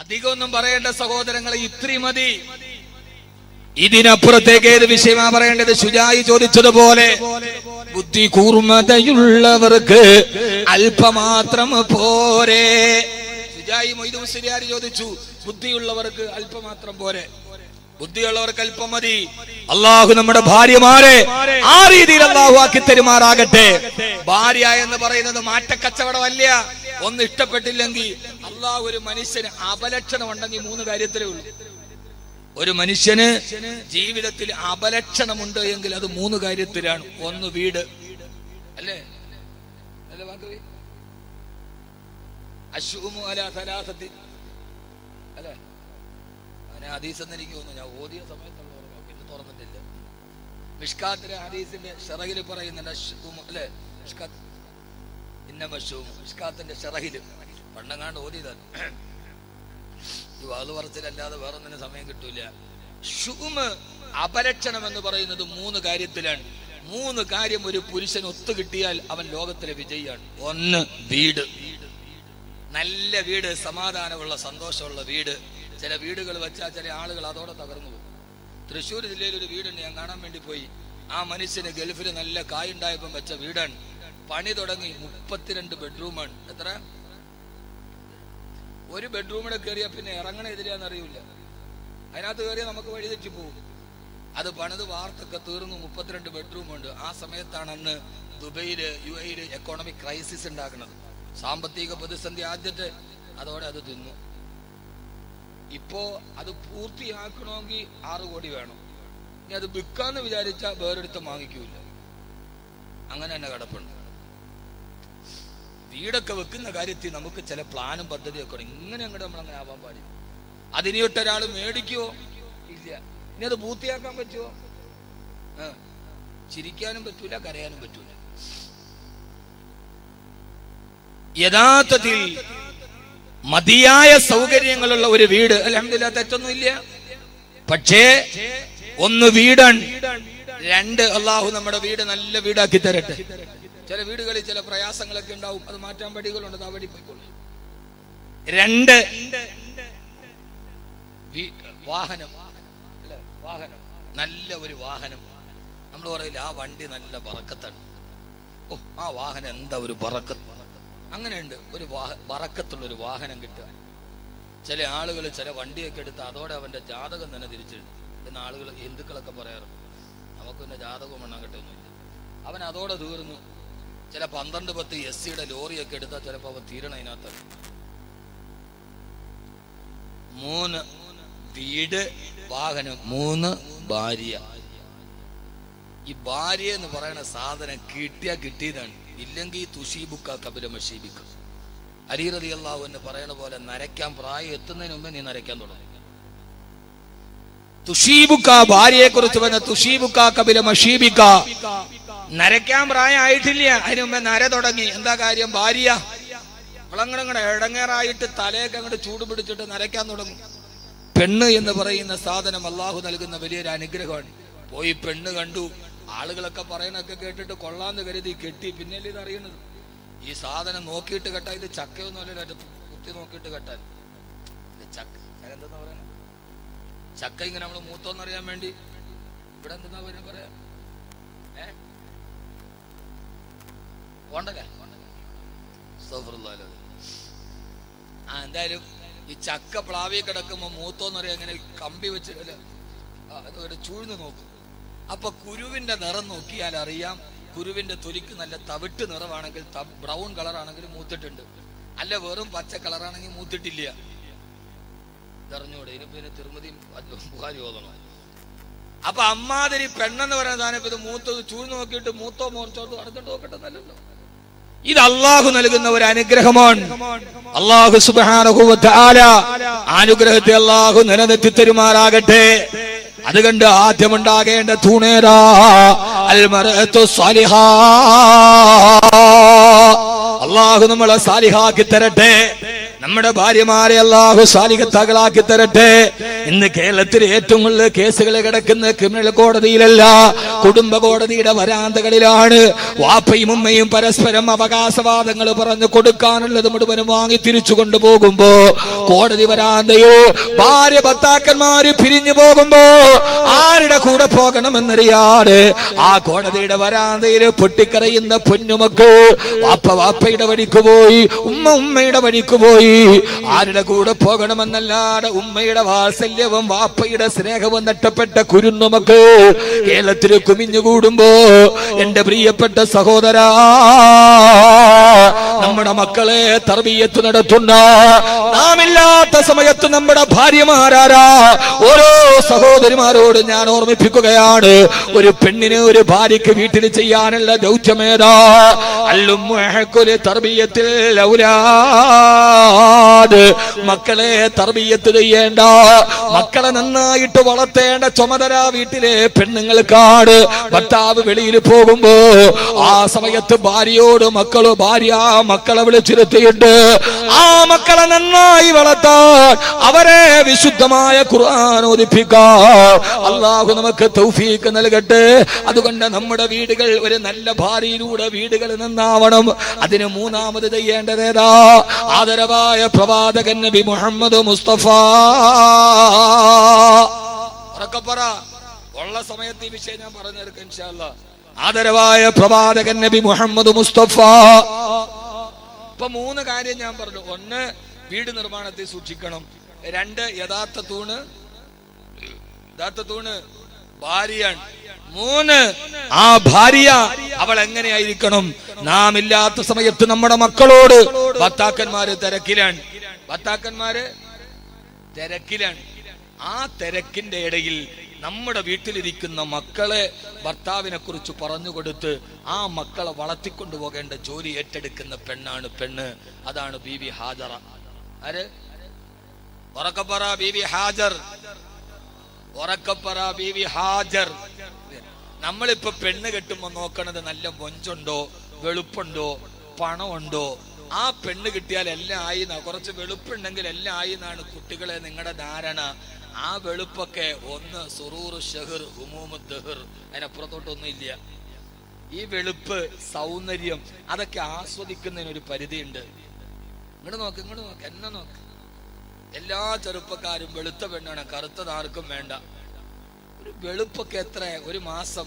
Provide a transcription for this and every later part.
അധികമൊന്നും പറയേണ്ട സഹോദരങ്ങളെ, ഇത്രയും മതി. ഇതിനപ്പുറത്തേക്ക് ഏത് വിഷയമാ പറയേണ്ടത്? ശുജായി ചോദിച്ചതുപോലെ ബുദ്ധി കൂർമ്മതയുള്ളവർക്ക് അല്പമാത്രം പോരെ. ശുജായി മൊയ്തു മുസ്ലിയാർ ചോദിച്ചു, ബുദ്ധിയുള്ളവർക്ക് അല്പമാത്രം പോരെ, ബുദ്ധിയുള്ളവർക്ക് അല്പം മതി. അള്ളാഹു നമ്മുടെ ഭാര്യമാരെ ആ രീതിയിൽ അള്ളാഹു ആക്കി തരുമാറാകട്ടെ. ഭാര്യ എന്ന് പറയുന്നത് മാറ്റക്കച്ചവടമല്ല. ഒന്ന് ഇഷ്ടപ്പെട്ടില്ലെങ്കിൽ അള്ളാഹു ഒരു മനുഷ്യന് അപലക്ഷണം ഉണ്ടെങ്കിൽ 3 കാര്യത്തിലേ ഉള്ളൂ. ഒരു മനുഷ്യന് ജീവിതത്തിൽ അപലക്ഷണമുണ്ട് എങ്കിൽ അത് 3 കാര്യത്തിലാണ്. ഒന്ന് വീട്, അല്ലേ? അശ്ഉമു അലാ സലാസത്തി, അല്ലേ? അങ്ങനെ ഹദീസ് എന്ന് എനിക്ക് തോന്നുന്നു, ഞാൻ ഓതിയ സമയത്തുള്ള ഓർമ്മ, പിന്നെ തുറന്നിട്ടില്ല. മിഷ്കാത്തിലെ ഹദീസിന്റെ ഷറഹിൽ പറയുന്നുണ്ട് അശ്ഉമു, അല്ലേ? മിഷ്കാത്ത് മിഷ്കാത്തിന്റെ ഷറഹില് പണ്ടങ്ങാണ്ട് ഓതിയതാണ്. ഈ വാത് പറച്ചിലല്ലാതെ വേറൊന്നിന് സമയം കിട്ടൂല. അപലക്ഷണം എന്ന് പറയുന്നത് 3 കാര്യത്തിലാണ്. 3 കാര്യം ഒരു പുരുഷൻ ഒത്തു കിട്ടിയാൽ അവൻ ലോകത്തിലെ വിജയിയാണ്. ഒന്ന്, വീട്, നല്ല വീട്, സമാധാനമുള്ള സന്തോഷമുള്ള വീട്. ചില വീടുകൾ വെച്ചാൽ ചില ആളുകൾ അതോടെ തകർന്നു പോകും. തൃശ്ശൂർ ജില്ലയിൽ ഒരു വീടുണ്ട്, ഞാൻ കാണാൻ വേണ്ടി പോയി. ആ മനുഷ്യന് ഗൾഫിൽ നല്ല കായുണ്ടായപ്പം വെച്ച വീടാണ്. പണി തുടങ്ങി, 32 ബെഡ്റൂമാണ്. എത്ര? ഒരു ബെഡ്റൂമിടെ കയറിയാൽ പിന്നെ ഇറങ്ങണ എതിരാന്ന് അറിയില്ല. അതിനകത്ത് കയറിയാൽ നമുക്ക് വഴി തെറ്റി പോകും. അത് പണിത് വാർത്തൊക്കെ തീർന്നു. 32 ബെഡ്റൂമുണ്ട്. ആ സമയത്താണ് അന്ന് ദുബൈയില് UAE എക്കോണമിക് ക്രൈസിസ് ഉണ്ടാക്കുന്നത്. സാമ്പത്തിക പ്രതിസന്ധി ആദ്യത്തെ, അതോടെ അത് തിന്നു. ഇപ്പോ അത് പൂർത്തിയാക്കണമെങ്കിൽ 6 കോടി വേണം. ഇനി അത് വിൽക്കാന്ന് വിചാരിച്ചാൽ വേറൊരുത്തം വാങ്ങിക്കൂല. അങ്ങനെ തന്നെ കിടപ്പുണ്ട്. വീടൊക്കെ വെക്കുന്ന കാര്യത്തിൽ നമുക്ക് ചില പ്ലാനും പദ്ധതിയൊക്കെ ഉണ്ട്. ഇങ്ങനെ അങ്ങോട്ട് നമ്മളങ്ങനെ ആവാൻ പാടില്ല. അതിനിയൊട്ടൊരാൾ മേടിക്കുവോ? ഇല്ല. ഇനി അത് പൂർത്തിയാക്കാൻ പറ്റുമോ? ചിരിക്കാനും പറ്റൂല, കരയാനും പറ്റൂല. യഥാർത്ഥത്തിൽ മതിയായ സൗകര്യങ്ങളുള്ള ഒരു വീട്, അൽഹംദുലില്ലാഹ് തെറ്റൊന്നുമില്ല. പക്ഷേ ഒന്ന് വീടാണ്. 2, അള്ളാഹു നമ്മുടെ വീട് നല്ല വീടാക്കി തരട്ടെ. ചില വീടുകളിൽ ചില പ്രയാസങ്ങളൊക്കെ ഉണ്ടാവും, അത് മാറ്റാൻ വഴികളുണ്ട്, ആ വഴി പോയിക്കോളൂ. 2, വാഹനം, വാഹനം, നല്ല ഒരു വാഹനം. നമ്മൾ പറയില്ല ആ വണ്ടി നല്ല ബറക്കത്താണ്, ഓ ആ വാഹനം എന്താ ഒരു ബറക്കത്ത്. അങ്ങനെയുണ്ട്, ഒരു ബറക്കത്തുള്ളൊരു വാഹനം കിട്ടുക. ചില ആളുകൾ ചില വണ്ടിയൊക്കെ എടുത്ത് അതോടെ അവന്റെ ജാതകം തന്നെ തിരിച്ചെഴുതും. പിന്നെ ആളുകൾ ഹിന്ദുക്കളൊക്കെ പറയാറുണ്ട്, നമുക്ക് പിന്നെ ജാതകം എണ്ണാൻ കിട്ടുന്നില്ല, അവൻ അതോടെ തീർന്നു. ചില 12-10 SC ലോറിയൊക്കെ എടുത്താൽ ചിലപ്പോൾ അവൻ തീരണ അതിനകത്ത്. 3 വീട്, വാഹനം, 3 ഭാര്യ. ഈ ഭാര്യ എന്ന് പറയുന്ന സാധനം കിട്ടിയാ കിട്ടിയതാണ്, ഇല്ലെങ്കിൽ തുഷീബുക്ക കബില മഷീബിക്ക. അലി റളിയല്ലാഹു അൻഹു പറയണ പോലെ നരയ്ക്കാൻ പ്രായം എത്തുന്നതിന് മുമ്പ് നീ നരയ്ക്കാൻ തുടങ്ങി. തുഷീബുക്ക, ഭാര്യയെ കുറിച്ച് പറഞ്ഞ തുഷീബുക്ക കബില മഷീബിക്ക. നരയ്ക്കാൻ പ്രായം ആയിട്ടില്ല, അതിന് മുമ്പേ നര തുടങ്ങി. എന്താ കാര്യം? ഭാര്യ. അവളങ്ങനെ ഇടങ്ങേറായിട്ട് തലയൊക്കെ അങ്ങോട്ട് ചൂട് പിടിച്ചിട്ട് നരയ്ക്കാൻ തുടങ്ങും. പെണ്ണ് എന്ന് പറയുന്ന സാധനം അള്ളാഹു നൽകുന്ന വലിയൊരു അനുഗ്രഹമാണ്. പോയി പെണ്ണ് കണ്ടു, ആളുകളൊക്കെ പറയണൊക്കെ കേട്ടിട്ട് കൊള്ളാന്ന് കരുതി കെട്ടി. പിന്നല്ലേ ഇത് അറിയണത്, ഈ സാധനം നോക്കിയിട്ട് കെട്ടാ. ഇത് ചക്കയൊന്നുമല്ല, കുത്തി നോക്കിയിട്ട് കെട്ടാൻ. ചക്ക എന്താ പറയണ? ചക്ക ഇങ്ങനെ നമ്മള് മൂത്തോന്നറിയാൻ വേണ്ടി ഇവിടെ എന്താ പറയാ, എന്തായാലും ഈ ചക്ക പ്ലാവി കിടക്കുമ്പോ മൂത്തോന്നറിയാം, ഇങ്ങനെ കമ്പി വെച്ചിട്ട് അത് ചൂഴ്ന്ന് നോക്കും. അപ്പൊ കുരുവിന്റെ നിറം നോക്കിയാൽ അറിയാം, കുരുവിന്റെ തൊലിക്ക് നല്ല തവിട്ട് നിറമാണെങ്കിൽ, ബ്രൗൺ കളറാണെങ്കിൽ മൂത്തിട്ടുണ്ട്, അല്ല വെറും പച്ച കളറാണെങ്കിൽ മൂത്തിട്ടില്ല. ഇതറിഞ്ഞൂടെ? ഇതിന് പിന്നെ തിരുമതി ബുഖാരി ഓതണം. അപ്പൊ അമ്മാതിരി പെണ്ണെന്ന് പറയുന്ന സാധനം ഇത് മൂത്തത് ചൂഴ്ന്ന് നോക്കിയിട്ട് മൂത്തോ മോർച്ചോട്ടോ അടുത്തോട്ട് നോക്കട്ടെ, നല്ലല്ലോ. ഇത് അള്ളാഹു നൽകുന്ന ഒരു അനുഗ്രഹമാണ്. അള്ളാഹു സുബ്ഹാനഹു വ തആല അനുഗ്രഹത്തെ അള്ളാഹു നിലനിർത്തി തരുമാറാകട്ടെ. അതുകൊണ്ട് ആദ്യമുണ്ടാകേണ്ട തൂണേരാ അൽ മർഅത്തു സാലിഹാ. അള്ളാഹു നമ്മളെ സാലിഹാക്കി തരട്ടെ, നമ്മുടെ ഭാര്യമാരെ അള്ളാഹു സാലിഹത്തുകളാക്കി തരട്ടെ. ഇന്ന് കേരളത്തിൽ ഏറ്റവും കൂടുതൽ കേസുകൾ കിടക്കുന്ന ക്രിമിനൽ കോടതിയിലല്ല, കുടുംബ കോടതിയുടെ വരാന്തകളിലാണ്. വാപ്പയും ഉമ്മയും പരസ്പരം അവകാശവാദങ്ങൾ പറഞ്ഞു കൊടുക്കാനുള്ളത് മുഴുവനും വാങ്ങി തിരിച്ചു കൊണ്ടുപോകുമ്പോ കോടതി വരാന്തയോ ഭാര്യ ഭർത്താക്കന്മാര് പിരിഞ്ഞു പോകുമ്പോ ആരുടെ കൂടെ പോകണമെന്നറിയാതെ ആ കോടതിയുടെ വരാന്തയിൽ പൊട്ടിക്കരയുന്ന പൊന്നുമക്കൾ വാപ്പയുടെ വഴിക്ക് പോയി, ഉമ്മയുടെ വഴിക്ക് പോയി. ആരുടെ കൂടെ പോകണമെന്നല്ലാതെ ഉമ്മയുടെ വാത്സല്യവും വാപ്പയുടെ സ്നേഹവും നഷ്ടപ്പെട്ട കുരുന്നുമക്കൾ കേരളത്തിൽ കുമിഞ്ഞുകൂടുമ്പോ എന്റെ പ്രിയപ്പെട്ട സഹോദരാ, നമ്മുടെ മക്കളെ തർബിയത്ത് നടത്തുന്ന നാമില്ലാത്ത സമയത്ത് നമ്മുടെ ഭാര്യമാരാരാ ഓരോ സഹോദരിമാരോട് ഞാൻ ഓർമ്മിപ്പിക്കുകയാണ്. ഒരു പെണ്ണിന് ഒരു ഭാര്യക്ക് വീട്ടിൽ ചെയ്യാനുള്ള ദൗത്യമേതാ? തർബിയത്തിൽ മക്കളെ തർബിയത്ത് ചെയ്യേണ്ട, മക്കളെ നന്നായിട്ട് വളർത്തേണ്ട ചുമതല വീട്ടിലെ പെണ്ണുങ്ങൾക്കാണ്. ഭർത്താവ് വെളിയിൽ പോകുമ്പോ ആ സമയത്ത് ഭാര്യയോട് ഭാര്യ മക്കളെ വിളിച്ചിരുത്തിയിട്ട് ആ മക്കളെ നന്നായി വളർത്താൻ അവരെ വിശുദ്ധമായ ഖുർആൻ ഓതിപ്പിക്കാൻ അല്ലാഹു നമുക്ക് തൗഫീഖ് നൽകട്ടെ. അതുകൊണ്ട് നമ്മുടെ വീടുകൾ ഒരു നല്ല ഭാര്യയിലൂടെ വീടുകൾ നന്നാവണം. അതിന് മൂന്നാമത് ചെയ്യേണ്ടതേതാ? ആദരവായ പ്രവാചകൻ നബി മുഹമ്മദ് മുസ്തഫ. ഉള്ള സമയത്ത് ഈ വിഷയം ഞാൻ പറഞ്ഞു തീർക്കാം ഇൻഷാ അല്ലാഹ്. ആദരവായ പ്രവാചകൻ നബി മുഹമ്മദ് മുസ്തഫ. ഇപ്പൊ 3 കാര്യം ഞാൻ പറഞ്ഞു. 1, വീട് നിർമ്മാണത്തെ സൂക്ഷിക്കണം. 2, യഥാർത്ഥ തൂണ് ഭാര്യയാണ്. 3, ആ ഭാര്യ അവൾ എങ്ങനെയായിരിക്കണം? നാം ഇല്ലാത്ത സമയത്ത് നമ്മുടെ മക്കളോട് ഭർത്താക്കന്മാര് തിരക്കിലാണ്. ആ തിരക്കിന്റെ ഇടയിൽ നമ്മുടെ വീട്ടിലിരിക്കുന്ന മക്കളെ ഭർത്താവിനെ കുറിച്ച് പറഞ്ഞു കൊടുത്ത് ആ മക്കളെ വളർത്തിക്കൊണ്ടുപോകേണ്ട ജോലി ഏറ്റെടുക്കുന്ന പെണ്ണാണ് പെണ്ണ്. അതാണ് ബീവി ഹാജറ. ആര്? ഉറക്കപ്പറ ബീവി ഹാജർ. ബീവി ഹാജർ. നമ്മളിപ്പോ പെണ്ണ് കെട്ടുമ്പോ നോക്കണത് നല്ല മൊഞ്ചുണ്ടോ, വെളുപ്പുണ്ടോ, പണമുണ്ടോ. ആ പെണ്ണ് കിട്ടിയാൽ എല്ലാം ആയി. കുറച്ച് വെളുപ്പുണ്ടെങ്കിൽ എല്ലാം ആയി എന്നാണ് കുട്ടികളെ നിങ്ങളുടെ ധാരണ. ആ വെളുപ്പൊക്കെ ഒന്ന് സുറൂർ ഷഹർ ഹുമൂമ് ദഹർ, അതിനപ്പുറത്തോട്ടൊന്നും ഇല്ല. ഈ വെളുപ്പ് സൗന്ദര്യം അതൊക്കെ ആസ്വദിക്കുന്നതിനൊരു പരിധിയുണ്ട്. ഇങ്ങോട്ട് നോക്ക്, എന്നെ നോക്ക്. എല്ലാ ചെറുപ്പക്കാരും വെളുത്ത പെണ്ണാണ്, കറുത്തതാർക്കും വേണ്ട. ഒരു വെളുപ്പൊക്കെ എത്ര? ഒരു മാസം.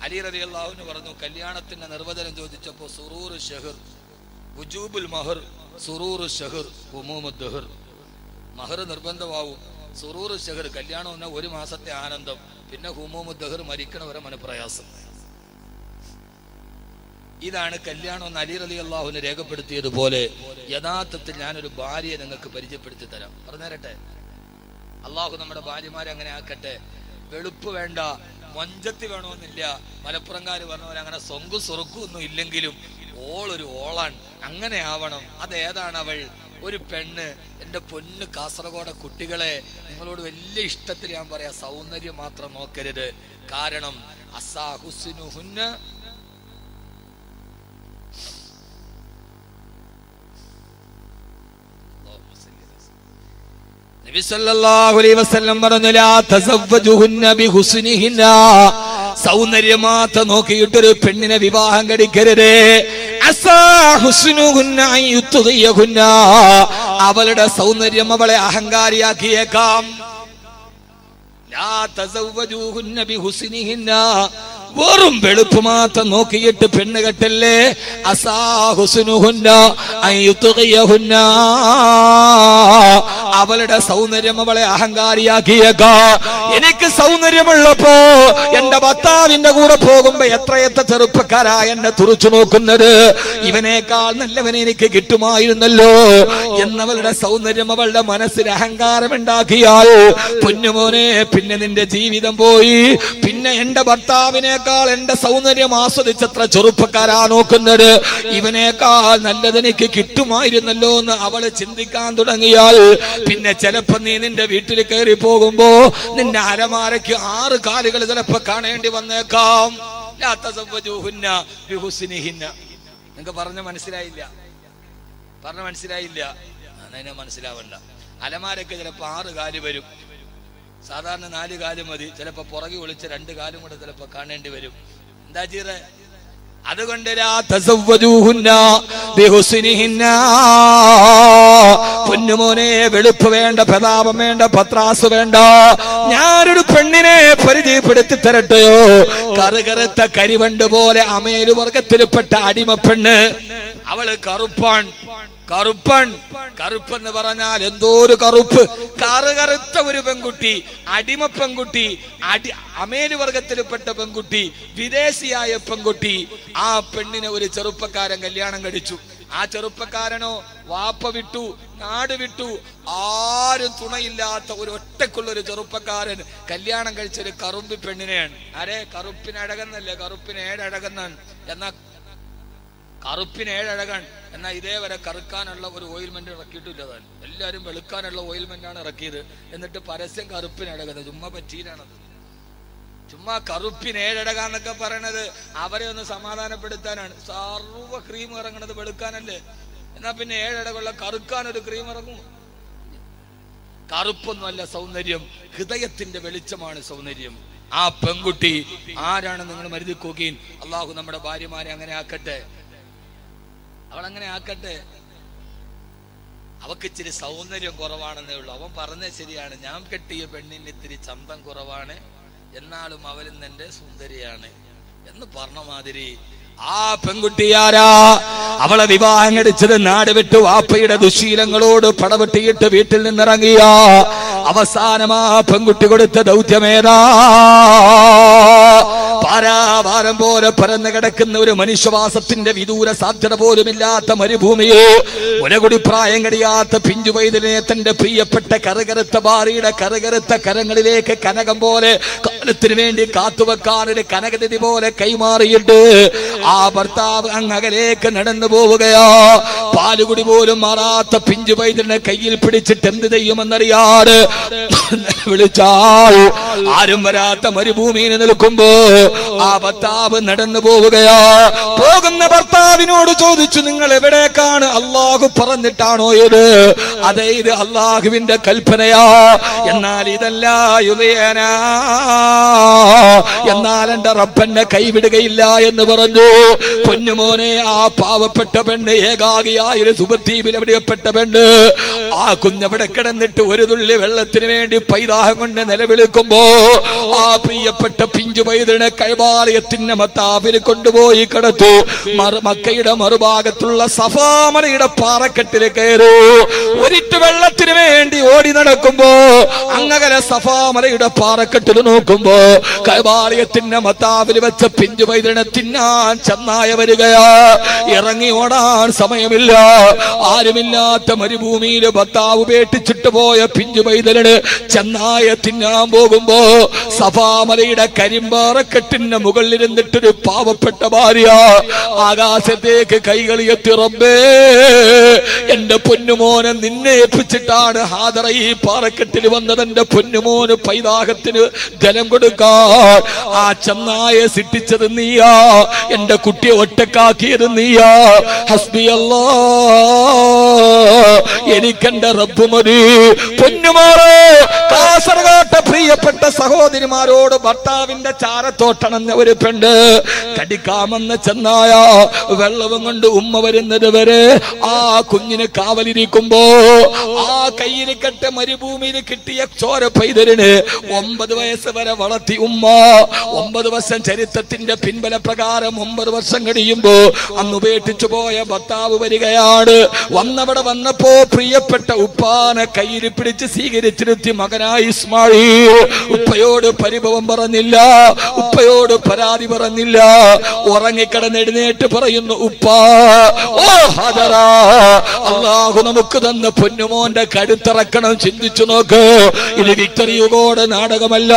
അലി റളിയല്ലാഹു അൻഹു പറഞ്ഞു, കല്യാണത്തിന്റെ നിർവചനം ചോദിച്ചപ്പോ സുറൂർ ഷഹർ വുജൂബുൽ മഹർ, സുറൂർ ഷഹർ ഹുമൂമ് ദഹർ. മഹർ നിർബന്ധമാവും, സുറൂർ ഷഹർ കല്യാണം എന്ന 1 മാസത്തെ ആനന്ദം, പിന്നെ ഹുമൂമ് ദഹർ മരിക്കണവരെ മനപ്രയാസം. ഇതാണ് കല്യാണം എന്ന് അലി റളിയല്ലാഹു അൻഹു രേഖപ്പെടുത്തിയതുപോലെ യഥാർത്ഥത്തിൽ ഞാനൊരു ഭാര്യയെ നിങ്ങൾക്ക് പരിചയപ്പെടുത്തി തരാം. പറഞ്ഞുതരട്ടെ? അള്ളാഹു നമ്മുടെ ഭാര്യമാരെ അങ്ങനെ ആക്കട്ടെ. വെളുപ്പ് വേണ്ട, മൊഞ്ചത്തി വേണമെന്നില്ല. മലപ്പുറംകാര് പറഞ്ഞ പോലെ അങ്ങനെ സൊങ്കും സൊറുക്കും ഒന്നും ഇല്ലെങ്കിലും ഓളൊരു ഓളാണ്, അങ്ങനെ ആവണം. അതേതാണ് അവൾ? ഒരു പെണ്ണ്. എൻ്റെ പൊന്ന് കാസർഗോഡ് കുട്ടികളെ, നിങ്ങളോട് വലിയ ഇഷ്ടത്തിൽ ഞാൻ പറയാം, സൗന്ദര്യം മാത്രം നോക്കരുത്. കാരണം അസാ ഹുസ്നുഹുന്ന നബി സല്ലല്ലാഹു അലൈഹി വസല്ലം പറഞ്ഞു, ലാ തസവ്വജുഹുന്ന ബിഹുസ്നിഹിന്ന. സൗന്ദര്യം മാത്രം നോക്കിയിട്ടൊരു പെണ്ണിനെ വിവാഹം കഴിക്കരുത്. അസാ ഹുസ്നുഹുന്ന അൻ യുത്ഗിയഹുന്ന. അവളുടെ സൗന്ദര്യം അവളെ അഹങ്കാരിയാക്കിയേക്കാം. ലാ തസവ്വജുഹുന്ന ബിഹുസ്നിഹിന്ന. വെറും വെളുപ്പ് മാത്രം നോക്കിയിട്ട് പെണ്ണ് കെട്ടല്ലേ. അസാ ഹുസ്നുഹുന്ന അൻ യുത്ഗിയഹുന്ന. അവളുടെ സൗന്ദര്യം അവളെ അഹങ്കാരിയാക്കിയേക്കാം. എനിക്ക് സൗന്ദര്യമുള്ളപ്പോ എന്റെ ഭർത്താവിന്റെ കൂടെ പോകുമ്പോ എത്രയെത്ര ചെറുപ്പക്കാരാ എന്നെ തുറച്ചു നോക്കുന്നത്. ഇവനേക്കാൾ നല്ലവനെ എനിക്ക് കിട്ടുമായിരുന്നല്ലോ എന്നവളുടെ സൗന്ദര്യം അവളുടെ മനസ്സിൽ അഹങ്കാരം ഉണ്ടാക്കിയാൽ പൊന്നുമോനെ, പിന്നെ നിന്റെ ജീവിതം പോയി. പിന്നെ എന്റെ ഭർത്താവിനേക്കാൾ എന്റെ സൗന്ദര്യം ആസ്വദിച്ചത്ര ചെറുപ്പക്കാരാ നോക്കുന്നത്. ഇവനേക്കാൾ നല്ലതെനിക്ക് കിട്ടുമായിരുന്നല്ലോ എന്ന് അവള് ചിന്തിക്കാൻ തുടങ്ങിയാൽ പിന്നെ ചിലപ്പോ നീ നിന്റെ വീട്ടിൽ കയറി പോകുമ്പോ നിന്റെ അലമാരയ്ക്ക് 6 കാലുകൾ ചിലപ്പോ കാണേണ്ടി വന്നേക്കാം. നിങ്ങൾക്ക് പറഞ്ഞ മനസ്സിലായില്ല? അതിനെ മനസ്സിലാവണ്ട. അലമാരയ്ക്ക് ചിലപ്പോ 6 കാല് വരും. സാധാരണ 4 കാലും മതി, ചിലപ്പോ പുറകെ ഒളിച്ച് 2 കാലും കൂടെ ചിലപ്പോ കാണേണ്ടി വരും. എന്താ ചെയ്യേ? അതുകൊണ്ട് പൊന്നുമോനെ, വെളുപ്പ് വേണ്ട, പ്രതാപം വേണ്ട, പത്രാസ് വേണ്ട. ഞാനൊരു പെണ്ണിനെ പരിചയപ്പെടുത്തി തരട്ടെയോ? കറുകറുത്ത കരിവണ്ട് പോലെ അമേരു വർഗത്തിൽപ്പെട്ട അടിമ പെണ്ണ്. അവള് കറുപ്പാൻ. കറുപ്പെന്ന് പറഞ്ഞാൽ എന്തോ ഒരു കറുപ്പ്. കറുകറുത്ത ഒരു പെൺകുട്ടി, അടിമ പെൺകുട്ടി, അമേരു വർഗത്തിൽപ്പെട്ട പെൺകുട്ടി, വിദേശിയായ പെൺകുട്ടി. ആ പെണ്ണിനെ ഒരു ചെറുപ്പക്കാരൻ കല്യാണം കഴിച്ചു. ആ ചെറുപ്പക്കാരനോ വാപ്പ വിട്ടു, നാട് വിട്ടു, ആരും തുണയില്ലാത്ത ഒരു ഒറ്റക്കുള്ളൊരു ചെറുപ്പക്കാരൻ കല്യാണം കഴിച്ചൊരു കറുമ്പി പെണ്ണിനെയാണ്. ആരെ? കറുപ്പിനഴകെന്നല്ലേ, കറുപ്പിന് 7 അഴകെന്നാണ്. എന്നാ കറുപ്പിന് 7 അഴകാണ്. എന്നാൽ ഇതേവരെ കറുക്കാനുള്ള ഒരു ഓയിൽമെന്റ് ഇറക്കിയിട്ടില്ലതാണ്. എല്ലാവരും വെളുക്കാനുള്ള ഓയിൽമെന്റാണ് ഇറക്കിയത്. എന്നിട്ട് പരസ്യം കറുപ്പിനഴകുന്നത് ചുമ്മാ പറ്റിയിലാണത്. ചുമ്മാ കറുപ്പിന് 7 അഴകാന്നൊക്കെ പറയണത് അവരെ ഒന്ന് സമാധാനപ്പെടുത്താനാണ്. സർവ്വ ക്രീം ഇറങ്ങണത് വെളുക്കാനല്ലേ. എന്നാ പിന്നെ 7 അഴകുള്ള കറുക്കാൻ ഒരു ക്രീം ഇറങ്ങും? കറുപ്പൊന്നുമല്ല സൗന്ദര്യം, ഹൃദയത്തിന്റെ വെളിച്ചമാണ് സൗന്ദര്യം. ആ പെൺകുട്ടി ആരാണ് നിങ്ങൾ മരുതി നോക്കീൻ. അള്ളാഹു നമ്മുടെ ഭാര്യമാരെ അങ്ങനെ ആക്കട്ടെ, അവളങ്ങനെ ആക്കട്ടെ. അവക്ക് ഇച്ചിരി സൗന്ദര്യം കുറവാണെന്നേ ഉള്ളൂ. അവൻ പറഞ്ഞത് ശരിയാണ്, ഞാൻ കെട്ടിയ പെണ്ണിന് ഇത്തിരി ചന്തം കുറവാണ്, എന്നാലും അവലും എന്റെ സുന്ദരിയാണ് എന്ന് പറഞ്ഞ മാതിരി ആ പെൺകുട്ടിയാരാ? അവളെ വിവാഹം കഴിച്ചത് നാട് വിട്ടു വാപ്പയുടെ ദുശീലങ്ങളോട് പടവെട്ടിയിട്ട് വീട്ടിൽ നിന്നിറങ്ങിയ അവസാനം ആ പെൺകുട്ടി കൊടുത്ത ദൗത്യമേതാ? പാരാവാരം പോലെ പരന്നു കിടക്കുന്ന ഒരു മനുഷ്യവാസത്തിന്റെ വിദൂര സാധ്യത പോലുമില്ലാത്ത മരുഭൂമിയോ, മുലകുടി പ്രായം കഴിയാത്ത പിഞ്ചു വൈദ്യനെ തന്റെ പ്രിയപ്പെട്ട കറുകറുത്ത ഭാര്യയുടെ കറുകറുത്ത കരങ്ങളിലേക്ക് കനകം പോലെ കാലത്തിന് വേണ്ടി കാത്തുവെക്കാൻ ഒരു കനകനിധി പോലെ കൈമാറിയിട്ട് ആ ഭർത്താവ് അങ്ങകലേക്ക് നടന്നു പോവുകയോ. പാലുകുടി പോലും മാറാത്ത പിഞ്ചു വൈദ്യനെ കയ്യിൽ പിടിച്ചിട്ട് എന്ത് ചെയ്യുമെന്നറിയാറ് വിളിച്ചാൽ ആരും വരാത്ത മരുഭൂമിയിൽ നിൽക്കുമ്പോ ആ ഭർത്താവ് നടന്നു പോവുകയോ. പോകുന്ന ഭർത്താവിനോട് ചോദിച്ചു, നിങ്ങൾ എവിടേക്കാണ്? അള്ളാഹു പറഞ്ഞിട്ടാണോ ഇത്? അതെ, ഇത് അള്ളാഹുവിന്റെ കൽപ്പനയാ. എന്നാൽ ഇതല്ല യുവയനാ, എന്നാൽ എന്റെ റബ്ബെന്നെ കൈവിടുകയില്ല എന്ന് പറഞ്ഞു. പൊന്നുമോനെ, ആ പാവപ്പെട്ട പെണ്ണ്, ഏകാഗിയായൊരു സുബദ്വീപിൽ എവിടെയപ്പെട്ട പെണ്ണ്, ആ കുഞ്ഞവിടെ കിടന്നിട്ട് ഒരു തുള്ളി വെള്ളത്തിന് വേണ്ടി പൈതാഹം കൊണ്ട് നിലവിളിക്കുമ്പോ ആ പ്രിയപ്പെട്ട പിഞ്ചു പൈതൃനെ കൈവാലയത്തിന്റെ മത്താവിൽ കൊണ്ടുപോയി കിടത്തു. മക്കയുടെ മറുഭാഗത്തുള്ള സഫാമലയുടെ പാറക്കെട്ടിൽ കയറൂ. ഒരിറ്റ് വെള്ളത്തിന് വേണ്ടി ഓടി നടക്കുമ്പോ അങ്ങനെ സഫാമലയുടെ പാറക്കെട്ടിൽ നോക്കുമ്പോ കൈവാലയത്തിന്റെ മത്താവിൽ വെച്ച പിഞ്ചു പൈതൃനെ തിന്നാൻ ചെന്നായ വരികയാ. ഇറങ്ങി ഓടാൻ സമയമില്ല. ആരുമില്ലാത്ത മരുഭൂമിയിൽ ഭർത്താവ് ഉപേക്ഷിച്ചിട്ട് പോയ പിഞ്ചു പൈതലിന് ചെന്നായ തിന്നാൻ പോകുമ്പോ സഫാമലയുടെ കരിമ്പാറക്കെട്ടിന്റെ മുകളിലിരുന്നിട്ടൊരു പാവപ്പെട്ട ഭാര്യ ആകാശത്തേക്ക് കൈകളിയെത്തി, റബ്ബേ, എന്റെ പൊന്നുമോനെ നിന്നെ ഏൽപ്പിച്ചിട്ടാണ് ഹാദറ ഈ പാറക്കെട്ടിൽ വന്നത്. എന്റെ പൊന്നുമോന് പൈതാഹത്തിന് ജലം കൊടുക്കാൻ ആ ചെന്നായെ സിട്ടിച്ചത് നീയാ, എന്റെ കുട്ടിയെ ഒറ്റക്കാക്കിയത് നീയാ. ഹസ്ബി അല്ലാ, എനിക്കെന്റെ റബ്ബ് മതി. പൊന്നുമാറേ, കാസർഗോട്ടെ പ്രിയപ്പെട്ട സഹോദരിമാരോട് ഭർത്താവിന്റെ ചാരത്തോട്ടണഞ്ഞ ഒരു പെണ്ണ് കടിക്കാമെന്ന് ചെന്നായ വെള്ളവും കൊണ്ട് ഉമ്മ വരുന്നത് വരെ ആ കുഞ്ഞിന് കാവലിരിക്കുമ്പോ ആ കയ്യിൽ കെട്ട മരുഭൂമിയിൽ കിട്ടിയ ചോര പൈതലിന് 9 വയസ്സ് വരെ വളർത്തി ഉമ്മ. 9 വർഷം ചരിത്രത്തിന്റെ പിൻബല പ്രകാരം 9 വർഷം കഴിയുമ്പോ അന്ന് ഉപേക്ഷിച്ചു പോയ ഭർത്താവ് വരികയാണ്. വന്നവിടെ വന്നപ്പോ പ്രിയപ്പെട്ട ഉപ്പാനെ കയ്യിൽ പിടിച്ച് സ്വീകരിച്ചിരുത്തി മകനായി ഇസ്മായിൽ. ഉപ്പയോട് പരിഭവം പറഞ്ഞില്ല, ഉപ്പയോട് പരാതി പറഞ്ഞില്ല. ഉറങ്ങിക്കിടന്ന് എഴുന്നേറ്റ് പറയുന്നു, ഉപ്പാ, ഓ ഹാദറ, അല്ലാഹു നമുക്ക് തന്ന പൊന്നുമോന്റെ കരുത്തിറക്കണം. ചിന്തിച്ചു നോക്ക്, ഇത് വിക്ടറി യുഗോടെ നാടകമല്ല,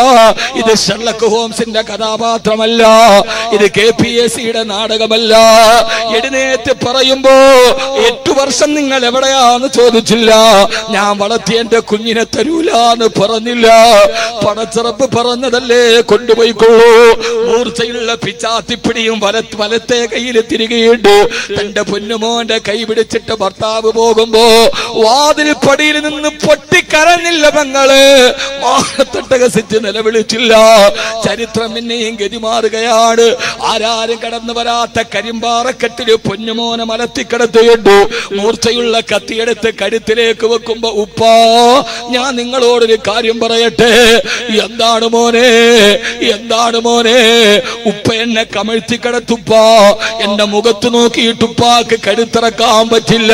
ഇത് ഷെർലക് ഹോംസിന്റെ കഥാപാത്രമല്ല, ഇത് KPSCയുടെ നാടകമല്ല. എഴുന്നേറ്റ് പറയുമ്പോ 8 വർഷം നിങ്ങൾ എവിടെയാന്ന് ചോദിച്ചില്ല. ഞാൻ വളർത്തിയ എന്റെ കുഞ്ഞിനെ തരൂലാന്ന് പറഞ്ഞില്ല. പടച്ചിറപ്പ് പറഞ്ഞതല്ലേ കൊണ്ടുപോയിക്കൊള്ളൂ. മൂർച്ചയുള്ള പിച്ചാത്തിപ്പിടിയും വലത്തെ കയ്യിൽ തിരികെയിട്ട് തന്റെ പൊന്നുമോന്റെ കൈ പിടിച്ചിട്ട് ഭർത്താവ് പോകുമ്പോ വാതിൽ പടിയിൽ നിന്ന് പൊട്ടിക്കരഞ്ഞില്ല പെങ്ങള്. മാനത്തട്ടകസിച്ച് നിലവിളിച്ചില്ല. ചരിത്രം പിന്നെയും ഗതിമാറുകയാണ്. ആരാരും കടന്നു വരാത്ത കരിമ്പാറക്കെട്ടില് പൊന്നുമോനെ മലത്തിക്കിടത്തിയിട്ടു മൂർച്ചയുള്ള കത്തിയെടുത്ത് കഴുത്തിലേക്ക് വെക്കുമ്പോ ഉപ്പാ ഞാൻ നിങ്ങളോടൊരു കാര്യം പറയട്ടെ. എന്താണ് മോനെ, എന്താണ് മോനെ? ഉപ്പ എന്നെ കമഴ്ത്തി കിടത്തുപ്പാ. എന്റെ മുഖത്ത് നോക്കിയിട്ടുപ്പാക്ക് കഴുത്തിറക്കാൻ പറ്റില്ല.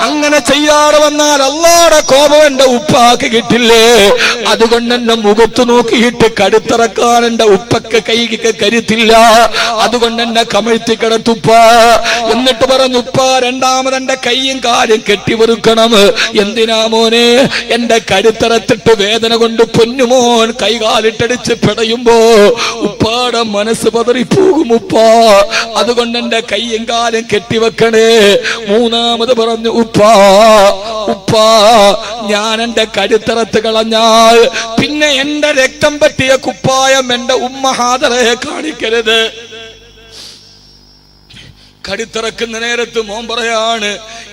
അങ്ങനെ ചെയ്യാതെ വന്നാൽ അല്ലാഹുവിന്റെ കോപം എന്റെ ഉപ്പാക്ക് കിട്ടില്ലേ? അതുകൊണ്ട് എന്റെ മുഖത്ത് നോക്കിയിട്ട് കഴുത്തിറക്കാൻ എന്റെ ഉപ്പക്ക് കൈക്ക് കരുത്തില്ല. അതുകൊണ്ട് എന്നെ കമഴ്ത്തി കിടത്തുപ്പ. എന്നിട്ട് പറഞ്ഞു ഉപ്പ രണ്ടാമത് എന്റെ കൈയും കാലും കെട്ടിവെറുക്കണം. എന്തിനാ മോനെ? എന്റെ കഴുത്തിറത്തിട്ട് വേദന കൊണ്ട് പൊന്നുമോൻ കൈകാലിട്ടടിച്ച് പിടയുമ്പോ ഉപ്പാടെ മനസ്സ് പതറിപ്പോകും ഉപ്പ. അതുകൊണ്ട് എന്റെ കൈയും കാലും കെട്ടിവെക്കണേ. മൂന്നാമത് പറഞ്ഞു ഉപ്പാ ഉപ്പാ ഞാൻ എന്റെ കഴുത്തിറത്ത് കളഞ്ഞാൽ പിന്നെ എന്റെ രക്തം പറ്റിയ കുപ്പായം എന്റെ ഉമ്മ ഹാദറയെ കാണിക്കരുത്. കടുത്തിറക്കുന്ന നേരത്ത് മോൻ പറയാണ്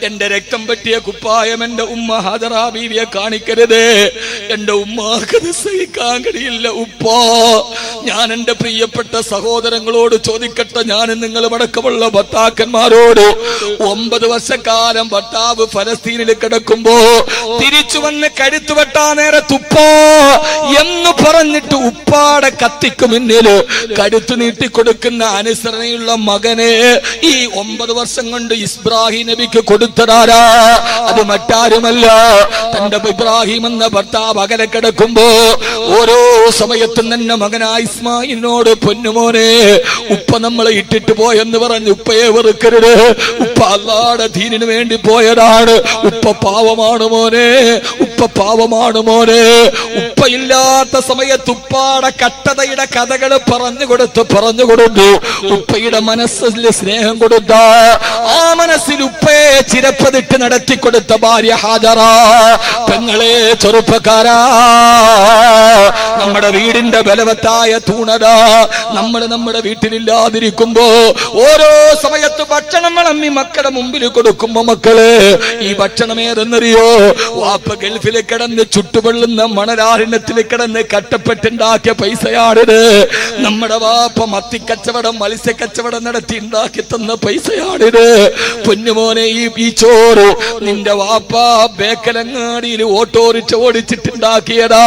എന്റെ രക്തം പറ്റിയ കുപ്പായം എന്റെ ഉമ്മ ഹാജറാ ബീവിയെ കാണിക്കരുത്. എന്റെ ഉമ്മാക്കത് സഹിക്കാൻ കഴിയില്ല ഉപ്പാ. ഞാൻ എന്റെ പ്രിയപ്പെട്ട സഹോദരങ്ങളോട് ചോദിക്കട്ടെ, ഞാൻ നിങ്ങൾ അടക്കമുള്ള ഭർത്താക്കന്മാരോട് 9 വർഷക്കാലം ഭർത്താവ് ഫലസ്തീനിൽ കിടക്കുമ്പോ തിരിച്ചു വന്ന് കഴുത്തു വെട്ടാ നേരത്ത് ഉപ്പാ എന്ന് പറഞ്ഞിട്ട് ഉപ്പാടെ കത്തിക്ക് മുന്നിൽ കഴുത്തു നീട്ടിക്കൊടുക്കുന്ന അനുസരണയുള്ള മകനെ ഈ 9 വർഷം കൊണ്ട് ഇബ്രാഹിം നബിക്ക് കൊടുത്തതാരാ? അത് മറ്റാരുമല്ല, തന്റെ ഇബ്രാഹിം എന്ന ഭർത്താവ് അകലെ കിടക്കുമ്പോ ഓരോ സമയത്തും തന്നെ മകനായ ഇസ്മായിലിനോട് പൊന്നുമോനെ ഉപ്പ നമ്മളെ ഇട്ടിട്ട് പോയെന്ന് പറഞ്ഞ് ഉപ്പയെ വെറുക്കരുത്. ഉപ്പ അല്ലാഹുവിന്റെ ദീനിന് വേണ്ടി പോയതാണ്. ഉപ്പ പാവമാണ് മോനെ, ഉപ്പ പാവമാണ് മോനെ. ഉപ്പയില്ലാത്ത സമയത്ത് ഉപ്പാടെ കട്ടതയുടെ കഥകൾ പറഞ്ഞു കൊടുത്തു ഉപ്പയുടെ മനസ്സിൽ സ്നേഹം കൊടുത്ത ആ മനസ്സിൽ ഉപ്പയെ ചിരപ്പതിട്ട് നടത്തിക്കൊടുത്ത ഭാര്യ ഹാജറ. പെങ്ങളെ ചെറുപ്പക്കാരാ, നമ്മുടെ വീടിന്റെ ബലവത്തായ തൂണത നമ്മൾ നമ്മുടെ വീട്ടിലില്ലാതിരിക്കുമ്പോ ഓരോ സമയത്ത് ഭക്ഷണം വിളമ്പി മക്കളുടെ മുമ്പിൽ കൊടുക്കുമ്പോ മക്കള് ഈ ഭക്ഷണം ഏതെന്നറിയോ? വാപ്പ ഗൾഫിൽ കിടന്ന് ചുട്ടുപൊള്ളുന്ന മണലാരണ്യത്തിൽ കിടന്ന് കട്ടപ്പെട്ടുണ്ടാക്കിയ പൈസയാണിത്. നമ്മുടെ വാപ്പ മത്തിക്കച്ചവടം മത്സ്യക്കച്ചവടം നടത്തി ഉണ്ടാക്കി തന്ന പൈസയാണിത്. പൊന്നുമോനെ ഈ ചോറ് നിന്റെ വാപ്പ ബേക്കലങ്ങാടിയിൽ ഓട്ടോറിച്ച് ഓടിച്ചിട്ടുണ്ടാക്കിയതാ.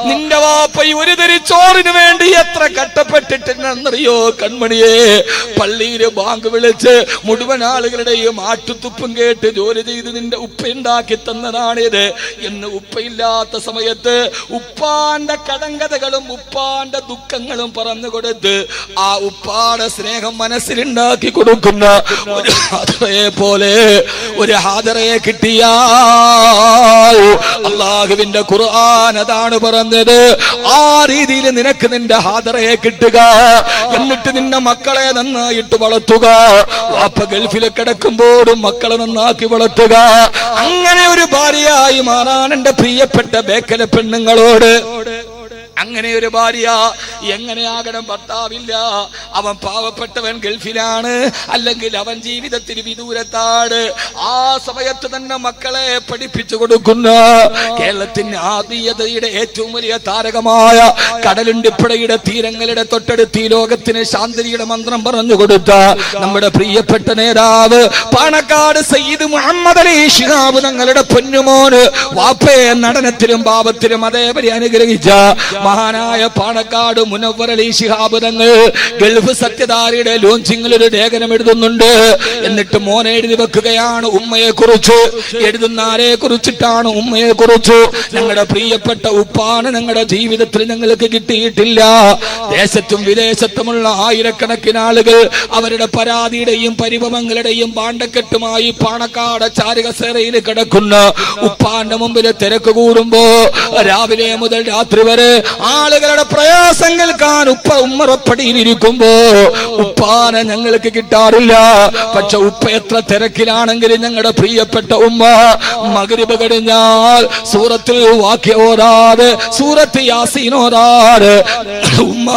നിന്റെ വാപ്പ ഈ ഒരു തരി ചോറിന് വേണ്ടി എത്ര കട്ടപ്പെട്ടിട്ടുണ്ടെന്നറിയോ കൺമണിയെ? പള്ളിയില് ബാങ്ക് വിളിച്ച് മുഴുവൻ ആളുകളുടെയും ആട്ടുതുപ്പും കേട്ട് ജോലി ചെയ്ത് നിന്റെ ഉപ്പ ഉണ്ടാക്കി തന്നതാണിത് എന്ന് ഉപ്പയില്ലാത്ത സമയത്ത് ഉപ്പാന്റെ കടങ്കഥകളും ഉപ്പാന്റെ ദുഃഖങ്ങളും പറഞ്ഞു കൊടുത്ത് ആ ഉപ്പാടെ സ്നേഹം മനസ്സിലുണ്ടാക്കി കൊടുക്കുന്ന ഒരു ഹാദറയെ പോലെ ഒരു ഹാദറയെ കിട്ടിയ അല്ലാഹുവിന്റെ ഖുർആൻ അതാണ് പറഞ്ഞത്. ആ രീതിയിൽ നിനക്ക് നിന്റെ ഹാദറയെ കിട്ടുക. എന്നിട്ട് നിന്റെ മക്കളെ നന്നായിട്ട് വളർത്തുക. വാപ്പ ഗൾഫിൽ കിടക്കുമ്പോഴും മക്കളെ നന്നാക്കി വളർത്തുക. അങ്ങനെ ഒരു ഭാര്യയായി മാറാൻ എന്റെ പ്രിയപ്പെട്ട ബേക്കല പെണ്ണുങ്ങളോട്. അങ്ങനെ ഒരു ഭാര്യ എങ്ങനെയാകണം? ഭർത്താവില്ല, അവൻ പാവപ്പെട്ടവൻ ഗൾഫിലാണ്, അല്ലെങ്കിൽ അവൻ ജീവിതത്തിൽ വിദൂരത്താണ്. ആ സമയത്ത് തന്നെ മക്കളെ പഠിപ്പിച്ചു കൊടുക്കുന്ന കേരളത്തിന്റെ ആത്മീയതയുടെ ഏറ്റവും വലിയ താരകമായ കടലുണ്ടിപ്പുഴയുടെ തീരങ്ങളുടെ തൊട്ടടുത്ത് ഈ ലോകത്തിന് ശാന്തിയുടെ മന്ത്രം പറഞ്ഞു കൊടുത്ത നമ്മുടെ പ്രിയപ്പെട്ട നേതാവ് പാണക്കാട് സയ്യിദ് മുഹമ്മദ് അലി ശിഹാബ് തങ്ങളുടെ പൊന്നുമോന് വാപ്പയെ നടനത്തിലും പാപത്തിലും അതേപടി അനുഗ്രഹിച്ച മഹാനായ പാണക്കാട് മുനവ്വർ അലി ശിഹാബ് തങ്ങൾ ഗൾഫ് സത്യധാരയുടെ ലോഞ്ചിങ്ങിൽ ഒരു ലേഖനം എഴുതുന്നുണ്ട്. എന്നിട്ട് മോനെ എഴുതി വെക്കുകയാണ് ഉമ്മയെ കുറിച്ച്. എഴുതുന്ന ആരെ കുറിച്ചിട്ടാണ്? ഉമ്മയെ കുറിച്ച്. ഞങ്ങളുടെ പ്രിയപ്പെട്ട ഉപ്പാണ് ഞങ്ങളുടെ ജീവിതത്തിൽ ഞങ്ങൾക്ക് കിട്ടിയിട്ടില്ല. ദേശത്തും വിദേശത്തുമുള്ള ആയിരക്കണക്കിന് ആളുകൾ അവരുടെ പരാതിയുടെയും പരിഭവങ്ങളുടെയും പാണ്ടക്കെട്ടുമായി പാണക്കാട് ചാരുകസേരയിൽ കിടക്കുന്ന ഉപ്പാന്റെ മുമ്പിൽ തിരക്ക് കൂടുമ്പോ രാവിലെ മുതൽ രാത്രി വരെ ആളുകളുടെ പ്രയാസം കേൾക്കാൻ ഉമ്മറപ്പടിയിലിരിക്കുമ്പോ ഉപ്പാനെ ഞങ്ങൾക്ക് കിട്ടാറില്ല. പക്ഷെ ഉപ്പ എത്ര തിരക്കിലാണെങ്കിലും ഞങ്ങളുടെ പ്രിയപ്പെട്ട ഉമ്മ മഗ്രിബ് കഴിഞ്ഞാൽ സൂറത്തുൽ വാഖിഅ ഓതാതെ, സൂറത്ത് യാസീൻ ഓതാതെ ഉമ്മ